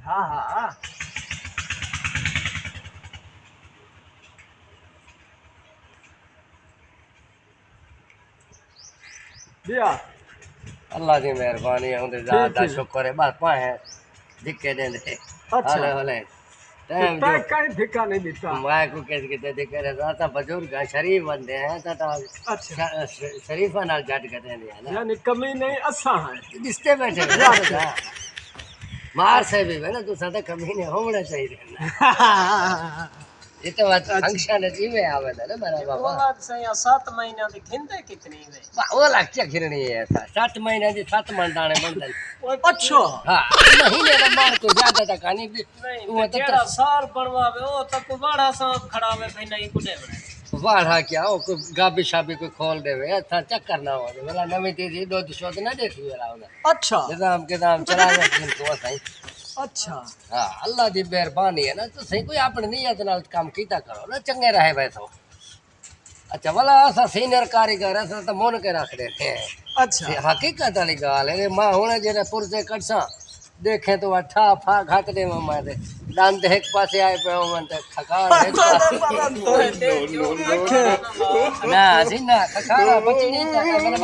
हाँ हाँ दिया अल्लाह की मेहरबानी है उनके ज़ात दा शुक्र है बस पाए धिक्के देंदे अच्छा हले हले टाइम जो तय कहीं धिक्का नहीं देता मैं को कैसे किते धिक्के देता ता बुजुर्ग है शरीफ बंदे हैं ता अच्छा शरीफा नाल जट के देंदे हैं ना यानी कमी नहीं असा है दिसते बैठे हैं मार से भी है ना तू सादा कमी नहीं होना चाहिए ना ये तो बात फंक्शन है जी में आवे ना मेरा बाबा बोला से या 7 महीना दी खिंदे कितनी वे वो लक्ष्य खिरनी है ऐसा 7 महीने दी 7 मन दाने बंदन अच्छा हाँ महीने का मार तो ज्यादा तक नहीं वो तो तेरा साल बनवावे ओ तक बड़ा सा खड़ावे भाई नहीं कुडे बने वाड़ा क्या हो कोई गाबी शाबी कोई खोल देवे अच्छा चक्कर ना हो वाला नवी तेजी दूध शोध ना देखी वाला होगा अच्छा निजाम के दाम चलावे तो सही अच्छा हाँ अल्लाह दी मेहरबानी है ना तो सही कोई अपने नियत नाल काम कीता करो ना चंगे रहे वैसो अच्छा वाला असा सीनियर कारीगर असा तो मोन के रख देते हैं अच्छा हकीकत वाली गाल है मां हुणे जेने पुरसे कटसा देखे तो अठा फा घाट दे मां दे दांत एक पासे आए पे मन ते खखार एक पासे ना जी ना खखारा बचनी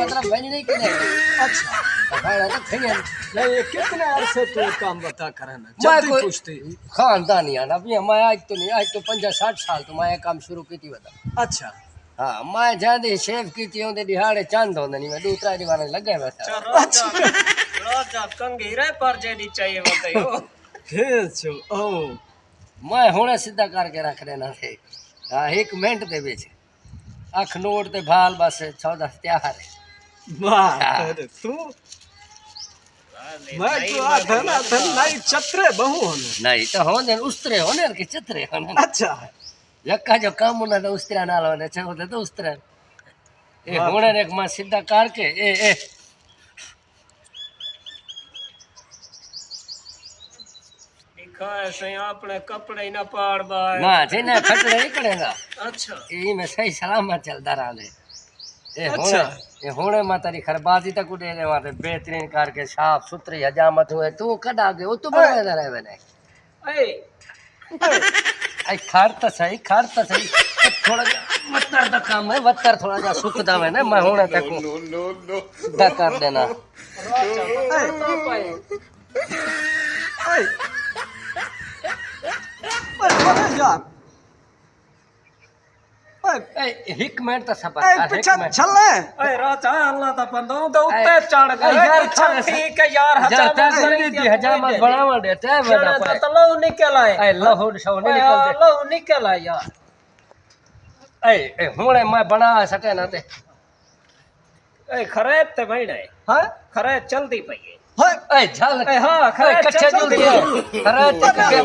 मतलब बजनी की नहीं अच्छा खखारा तो खइया नहीं ये कितने अरसे तू काम बता करना जल्दी पूछती खानदानी है ना अभी मैं आज तो नहीं आज तो 50-60 साल तो मैं काम शुरू की थी बता अच्छा हाँ मैं जांदी शेफ की थी उनके दिहाड़े चंद होंदे नहीं मैं दूसरा दीवाने लगे बैठा अच्छा राजा कंगीरे पर जेडी चाहिए बताइयो छो ओ मैं हुणे सीधा करके रख देना थे हाँ 1 मिनट दे विच अख नोट ते भाल बस 14 तैयार है वाह तू मैं तो आधा ना नहीं चतरे बहु होने नहीं तो होने उस्तरे होने के चतरे होने अच्छा यक्का जो काम होना तो उस्तरा नाल होने छे होते तो उस्तरे ए हुणे एक मैं सीधा करके ए दिखा ऐसे अपने कपड़े ना पाड़ बाय ना जे ना खतरे नहीं पड़ेगा अच्छा ये में सही सलामत चलता रहा ए अच्छा ये होने में तेरी खरबाजी तक उड़े ने वहां बेहतरीन करके साफ सुथरी हजामत हुए तू कदा के वो तू बना रहे बने ए आई खर तो सही थोड़ा वत्तर दा काम है वत्तर थोड़ा जा सुख दा है ना मैं होने तक दा कर देना एक मिनट तो सबर कर एक मिनट चले ए राजा अल्लाह दा बंदो तो उत्ते चढ़ गए यार ठीक है यार हजार मत बढ़ावा देते है बड़ा तो लहू निकल आए ए लहू शो नहीं निकलते लहू निकल आए यार ए हुणे मैं बना सके ना ते ए खरे ते भाई नहीं हां खरे चलती पई है ए चल ए हां खरे कच्चे जल्दी खरे के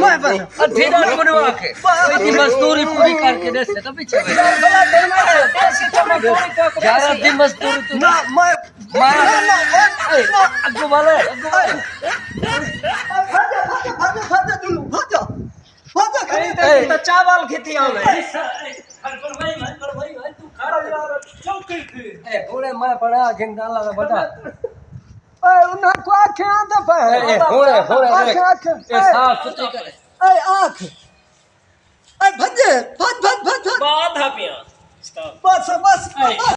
मैं अधीरा बनवा के इतनी मजदूरी पूरी करके दे से तो पीछे भला दिन में देसी चमक पूरी यार अधी मजदूरी तू ना मैं अग्गू वाले भाजा चावल खेती आवे हुणे मैं बड़ा गिंदाला दा बता ए उन्हें को आंखें आंदा पे हुणे आंखें ए साफ सुथरी करे ए आंख ए भजे भज बाधा पिया बस